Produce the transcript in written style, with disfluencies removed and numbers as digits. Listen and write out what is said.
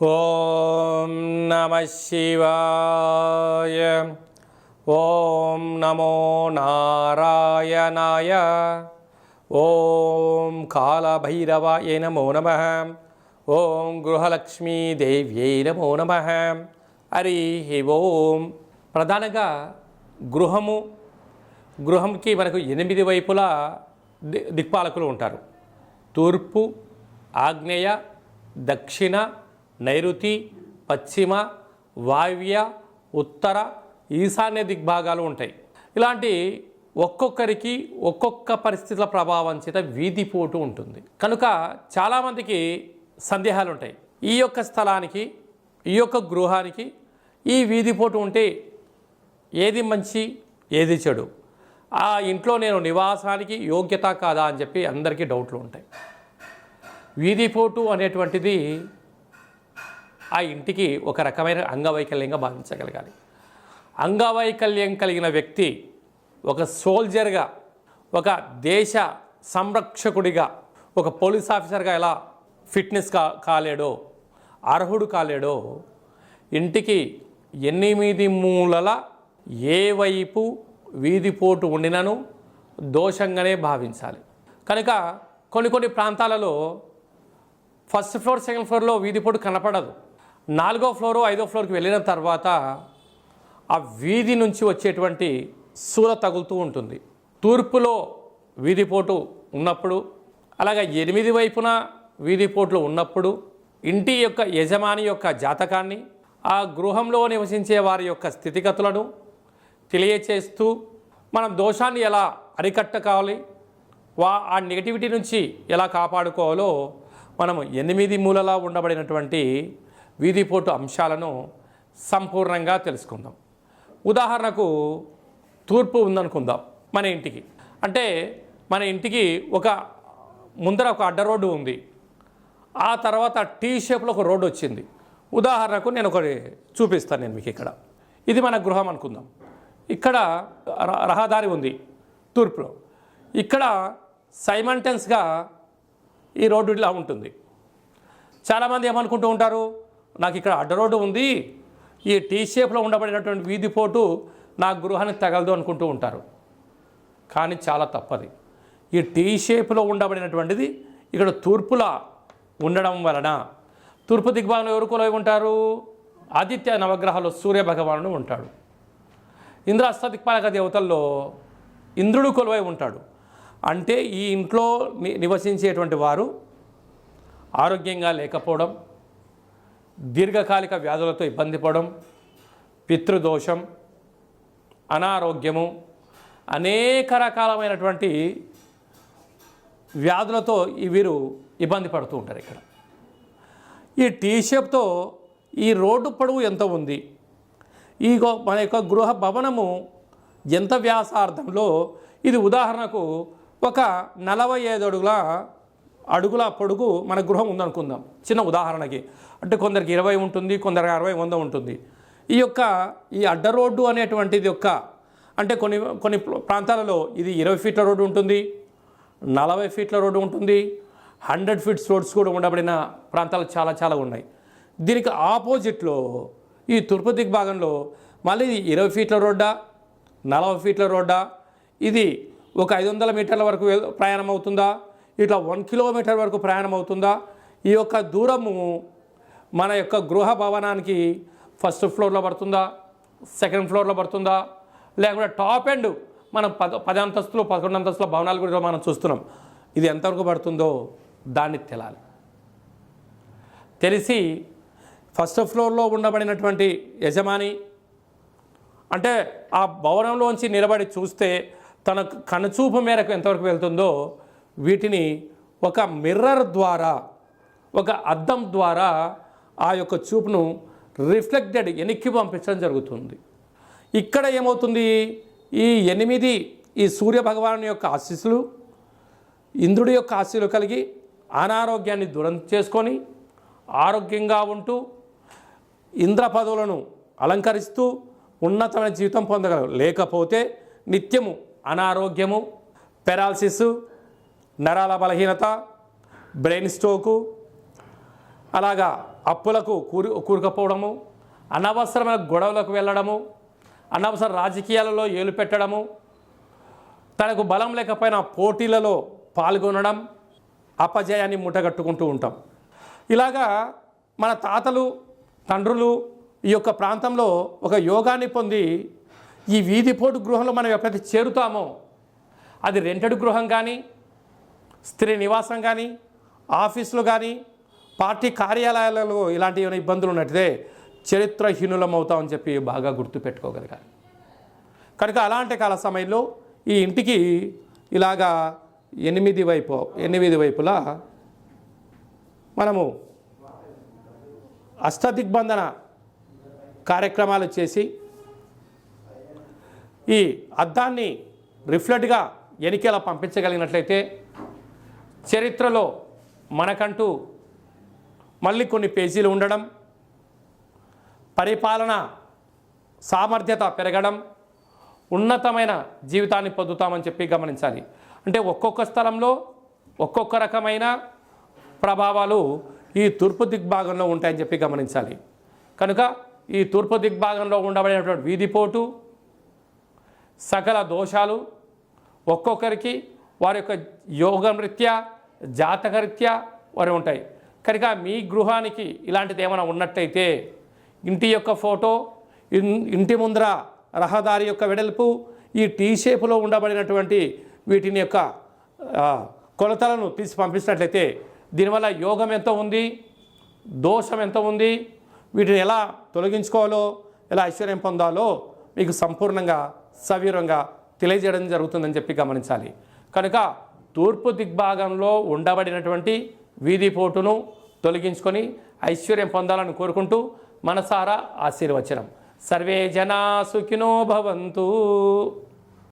ఓం నమః శివాయ. ఓం నమో నారాయణాయ. ఓం కాళభైరవాయ నమో నమః. ఓం గృహలక్ష్మీదేవ్యై నమో నమః. హరి ఓం. ప్రధానంగా గృహంకి మనకు 8 వైపులా దిక్పాలకులు ఉంటారు. తూర్పు, ఆగ్నేయ, దక్షిణ, నైరుతి, పశ్చిమ, వాయువ్య, ఉత్తర, ఈశాన్య దిగ్భాగాలు ఉంటాయి. ఇలాంటి ఒక్కొక్కరికి ఒక్కొక్క పరిస్థితుల ప్రభావం చేత వీధిపోటు ఉంటుంది. కనుక చాలామందికి సందేహాలు ఉంటాయి. ఈ యొక్క స్థలానికి, ఈ యొక్క గృహానికి ఈ వీధిపోటు ఉంటే ఏది మంచి, ఏది చెడు, ఆ ఇంట్లో నేను నివాసానికి యోగ్యత కాదా అని చెప్పి అందరికీ డౌట్లు ఉంటాయి. వీధిపోటు అనేటువంటిది ఆ ఇంటికి ఒక రకమైన అంగవైకల్యంగా భావించగలగాలి. అంగవైకల్యం కలిగిన వ్యక్తి ఒక సోల్జర్గా, ఒక దేశ సంరక్షకుడిగా, ఒక పోలీస్ ఆఫీసర్గా ఎలా ఫిట్నెస్ కాలేడో, అర్హుడు కాలేడో, ఇంటికి 8 మూలల ఏ వైపు వీధిపోటు ఉండినను దోషంగానే భావించాలి. కనుక కొన్ని ప్రాంతాలలో ఫస్ట్ ఫ్లోర్, సెకండ్ ఫ్లోర్లో వీధిపోటు కనపడదు. 4వ ఫ్లోరు, 5వ ఫ్లోర్కి వెళ్ళిన తర్వాత ఆ వీధి నుంచి వచ్చేటువంటి సూర తగులుతూ ఉంటుంది. తూర్పులో వీధిపోటు ఉన్నప్పుడు, అలాగే 8 వైపున వీధిపోట్లు ఉన్నప్పుడు ఇంటి యొక్క యజమాని యొక్క జాతకాన్ని, ఆ గృహంలో నివసించే వారి యొక్క స్థితిగతులను తెలియచేస్తూ మనం దోషాన్ని ఎలా అరికట్టకాలి, ఆ నెగటివిటీ నుంచి ఎలా కాపాడుకోవాలో మనము 8 మూలలా ఉండబడినటువంటి వీధిపోటు అంశాలను సంపూర్ణంగా తెలుసుకుందాం. ఉదాహరణకు తూర్పు ఉందనుకుందాం మన ఇంటికి. అంటే మన ఇంటికి ముందర ఒక అడ్డ రోడ్డు ఉంది, ఆ తర్వాత టీ షేప్లో ఒక రోడ్డు వచ్చింది. ఉదాహరణకు నేను ఒకటి చూపిస్తాను నేను మీకు. ఇక్కడ ఇది మన గృహం అనుకుందాం. ఇక్కడ రహదారి ఉంది తూర్పులో. ఇక్కడ సైమల్టేనియస్గా ఈ రోడ్డు ఇలా ఉంటుంది. చాలామంది ఏమనుకుంటూ ఉంటారు, నాకు ఇక్కడ అడ్డ రోడ్డు ఉంది, ఈ టీ షేప్లో ఉండబడినటువంటి వీధిపోటు నా గృహానికి తగలదు అనుకుంటూ ఉంటారు. కానీ చాలా తప్పది. ఈ టీ షేప్లో ఉండబడినటువంటిది ఇక్కడ తూర్పులా ఉండడం వలన, తూర్పు దిగ్భాగంలో ఎవరు కొలువై ఉంటారు? ఆదిత్య నవగ్రహాలు సూర్య భగవానుడు ఉంటాడు. ఇంద్ర అష్టదిక్పాలక దేవతల్లో ఇంద్రుడు కొలువై ఉంటాడు. అంటే ఈ ఇంట్లో నివసించేటువంటి వారు ఆరోగ్యంగా లేకపోవడం, దీర్ఘకాలిక వ్యాధులతో ఇబ్బంది పడడం, పితృదోషం, అనారోగ్యము, అనేక రకాలమైనటువంటి వ్యాధులతో వీరు ఇబ్బంది పడుతూ ఉంటారు. ఇక్కడ ఈ టీ షేప్తో ఈ రోడ్డు పొడవు ఎంత ఉంది, మన యొక్క గృహ భవనము ఎంత వ్యాసార్థంలో, ఇది ఉదాహరణకు ఒక 45 అడుగుల పొడుగు మన గృహం ఉందనుకుందాం చిన్న ఉదాహరణకి. అంటే కొందరికి 20 ఉంటుంది, కొందరికి 60, 100 ఉంటుంది. ఈ అడ్డ రోడ్డు అనేటువంటిది అంటే కొన్ని ప్రాంతాలలో ఇది 20 ఫీట్ల రోడ్డు ఉంటుంది, 40 ఫీట్ల రోడ్డు ఉంటుంది, 100 ఫీట్స్ రోడ్స్ కూడా ఉండబడిన ప్రాంతాలు చాలా ఉన్నాయి. దీనికి ఆపోజిట్లో ఈ తూర్పు దిగ్భాగంలో మళ్ళీ 20 ఫీట్ల రోడ్డా, 40 ఫీట్ల రోడ్డా, ఇది ఒక 500 మీటర్ల వరకు ప్రయాణం అవుతుందా, ఇట్లా 1 కిలోమీటర్ వరకు ప్రయాణం అవుతుందా? ఈ యొక్క దూరము మన యొక్క గృహ భవనానికి ఫస్ట్ ఫ్లోర్లో పడుతుందా, సెకండ్ ఫ్లోర్లో పడుతుందా, లేకపోతే టాప్ ఎండ్ మనం 10 అంతస్తులు 11 అంతస్తుల భవనాలు కూడా మనం చూస్తున్నాం. ఇది ఎంతవరకు పడుతుందో దాన్ని తెలిసి ఫస్ట్ ఫ్లోర్లో ఉండబడినటువంటి యజమాని అంటే ఆ భవనంలోంచి నిలబడి చూస్తే తన కనుచూపు మేరకు ఎంతవరకు వెళ్తుందో వీటిని ఒక మిర్రర్ ద్వారా, ఒక అద్దం ద్వారా ఆ యొక్క చూపును రిఫ్లెక్టెడ్ వెనక్కి పంపించడం జరుగుతుంది. ఇక్కడ ఏమవుతుంది, ఈ 8 ఈ సూర్య భగవాను యొక్క ఆశీస్సులు, ఇంద్రుడి యొక్క ఆశీస్సులు కలిగి అనారోగ్యాన్ని దూరం చేసుకొని ఆరోగ్యంగా ఉంటూ ఇంద్ర పదవులను అలంకరిస్తూ ఉన్నతమైన జీవితం పొందగలరు. లేకపోతే నిత్యము అనారోగ్యము, పెరాలసిస్, నరాల బలహీనత, బ్రెయిన్ స్ట్రోకు, అలాగా అప్పులకు కూరుకపోవడము, అనవసరమైన గొడవలకు వెళ్ళడము, అనవసర రాజకీయాలలో ఏలు పెట్టడము, తనకు బలం లేకపోయినా పోటీలలో పాల్గొనడం, అపజయాన్ని మూటగట్టుకుంటూ ఉంటాం. ఇలాగా మన తాతలు తండ్రులు ఈ యొక్క ప్రాంతంలో ఒక యోగాన్ని పొంది ఈ వీధిపోటు గృహంలో మనం ఎప్పుడైతే చేరుతామో అది రెంటెడ్ గృహం కానీ, స్త్రీ నివాసం కానీ, ఆఫీసులు కానీ, పార్టీ కార్యాలయాలలో ఇలాంటి ఏమైనా ఇబ్బందులు ఉన్నట్లయితే చరిత్రహీనులం అవుతామని చెప్పి బాగా గుర్తుపెట్టుకోగలగాలి. కనుక అలాంటి కాల సమయంలో ఈ ఇంటికి ఇలాగా ఎనిమిది వైపులా మనము అష్టదిగ్బంధన కార్యక్రమాలు చేసి ఈ అద్దాన్ని రిఫ్లెక్ట్గా ఎనికేలా పంపించగలిగినట్లయితే చరిత్రలో మనకంటూ మళ్ళీ కొన్ని పేజీలు ఉండడం, పరిపాలన సామర్థ్యత పెరగడం, ఉన్నతమైన జీవితాన్ని పొందుతామని చెప్పి గమనించాలి. అంటే ఒక్కొక్క స్థలంలో ఒక్కొక్క రకమైన ప్రభావాలు ఈ తూర్పు దిగ్భాగంలో ఉంటాయని చెప్పి గమనించాలి. కనుక ఈ తూర్పు దిగ్భాగంలో ఉండబడినటువంటి వీధిపోటు, సకల దోషాలు ఒక్కొక్కరికి వారి యొక్క యోగరీత్యా జాతకరీత్యా వారు ఉంటాయి. కనుక మీ గృహానికి ఇలాంటిది ఏమైనా ఉన్నట్టయితే ఇంటి యొక్క ఫోటో, ఇంటి ముందర రహదారి యొక్క వెడల్పు, ఈ టీ షేపులో ఉండబడినటువంటి వీటిని యొక్క కొలతలను తీసి పంపించినట్లయితే దీనివల్ల యోగం ఎంత ఉంది, దోషం ఎంత ఉంది, వీటిని ఎలా తొలగించుకోవాలో, ఎలా ఐశ్వర్యం పొందాలో మీకు సంపూర్ణంగా సవివరంగా తెలియజేయడం జరుగుతుందని చెప్పి గమనించాలి. కనుక తూర్పు దిగ్భాగంలో ఉండబడినటువంటి వీధిపోటును తొలగించుకొని ఐశ్వర్యం పొందాలని కోరుకుంటూ మనసారా ఆశీర్వచనం. సర్వే జనా సుఖినో భవంతు.